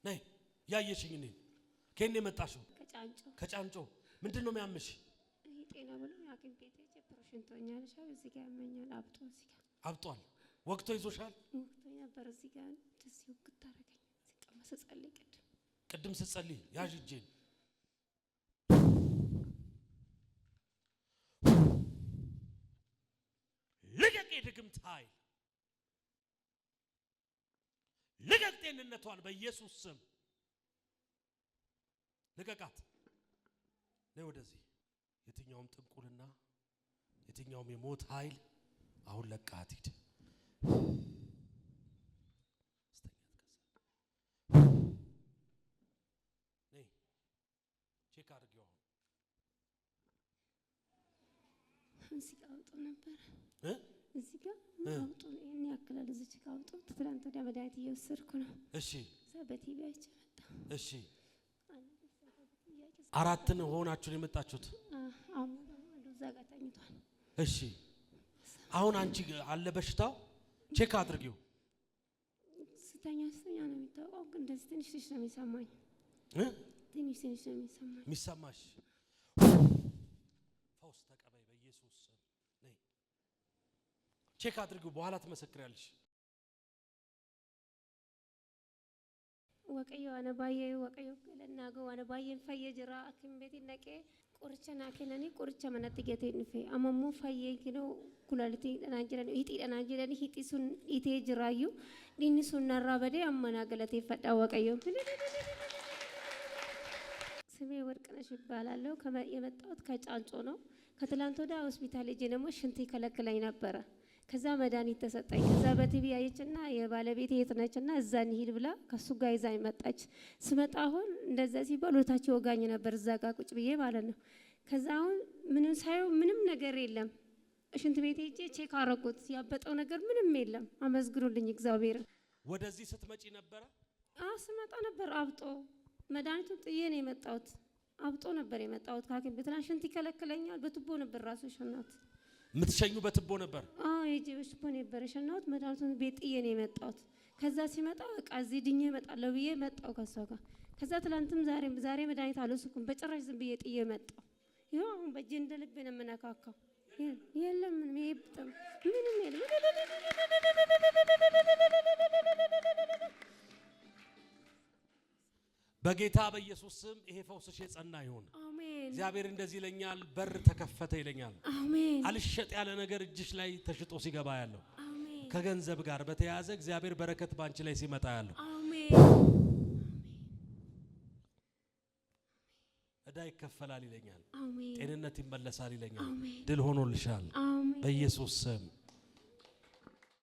ነይ ያየሽኝ ነኝ ከኔ መጣሽው ከጫንጮ ምንድነው የሚያምሽ ጤና ብሎ ያኪም ቤት ኦፕሬሽን ተኛለሽ እዚህ ጋር ያመኛል አብጧል ወቅቶ ይዞሻል ወቅቶ ነበር እዚህ ጋር ተሲው ከተረገኝ ሲቀመስ ጸልይ ቅድም ስትጸልይ ያዥ እጄን ልቀቅ የድግምት ኃይል ልቀቅ ጤንነቷን በኢየሱስ ስም ልቀቃት ነይ ወደዚህ የትኛውም ጥንቁልና የትኛውም የሞት ኃይል አሁን ለቃት ሂድ ነይ ቼክ አድርጊው እዚህ ጋር አውጡ ነበር እዚህ ጋር አውጡ እኔ ያክላል እዚህ ጋር አውጡ ትላንት ወደ መድኃኒት እየወሰድኩ ነው እሺ በቲቪ አይቼ መጣ እሺ አራትን ሆናችሁ የመጣችሁት አሁን እዛ ጋር ተኝቷል እሺ አሁን አንቺ አለ በሽታው ቼክ አድርጊው ስተኛ ነው የሚታወቀው ግን እንደዚህ ትንሽ ነው የሚሰማኝ ትንሽ ነው የሚሰማሽ ፈውስ ተቀበይ በኢየሱስ ስም ነይ ቼክ አድርጊው በኋላ ትመሰክሪያለሽ ወቀዮ አነባዬ ወቀዮ ለናጎ አነባዬን ፈየጅራ አክም ቤት ነቄ ቁርቸና ከነኒ ቁርቸ መነጥገቴ ንፈ አመሙ ፈየ ኪሎ ኩላልቲ ደናጅረን ኢቲ ደናጅረን ሂጢሱን ኢቴ ጅራዩ ዲኒሱን ነራበደ አመና ገለቴ ፈዳ ወቀዮ ስሜ ወርቅነሽ ይባላልው የመጣሁት ከጫንጮ ነው ከትላንት ወደ ሆስፒታል ሄጄ ደግሞ ሽንት ይከለክለኝ ነበር ከዛ መድኃኒት ተሰጠኝ ከዛ በቲቪ ያየችና የባለቤቴ የትነችና እዛ እንሂድ ብላ ከሱ ጋር ይዛኝ መጣች ስመጣ አሁን እንደዛ ሲባል ወታች ወጋኝ ነበር እዛ ጋር ቁጭ ብዬ ማለት ነው ከዛ አሁን ምንም ሳይው ምንም ነገር የለም ሽንት ቤት ሄጄ ቼክ አረኩት ያበጠው ነገር ምንም የለም አመስግኑልኝ እግዚአብሔር ወደዚህ ስትመጪ ነበር ስመጣ ነበር አብጦ መድኃኒቱ ጥዬ ነው የመጣሁት አብጦ ነበር የመጣሁት ካኪም ቤትና ሽንት ይከለክለኛል በቱቦ ነበር ራሱ ሸናት ምትሸኙ በትቦ ነበር የጂውስ ፖን ነበር ሸናት መድኃኒቱን ቤት ጥዬ ነው የመጣሁት ከዛ ሲመጣ በቃ እዚህ ድኜ እመጣለሁ ብዬ መጣሁ ከሷ ጋር ከዛ ትላንትም ዛሬ መድኃኒት አልወሰድኩም በጭራሽ ዝም ብዬ ጥዬ መጣሁ ይኸው አሁን በእጄ እንደ ልቤ ነው የምነካካው የለም ምንም ይብጥም ምንም የለም በጌታ በኢየሱስ ስም ይሄ ፈውስሽ የጸና ይሁን አሜን እግዚአብሔር እንደዚህ ይለኛል በር ተከፈተ ይለኛል አሜን አልሸጥ ያለ ነገር እጅሽ ላይ ተሽጦ ሲገባ ያለው አሜን ከገንዘብ ጋር በተያያዘ እግዚአብሔር በረከት ባንቺ ላይ ሲመጣ ያለው አሜን እዳ ይከፈላል ይለኛል አሜን ጤንነት ይመለሳል ይለኛል አሜን ድል ሆኖልሻል በኢየሱስ ስም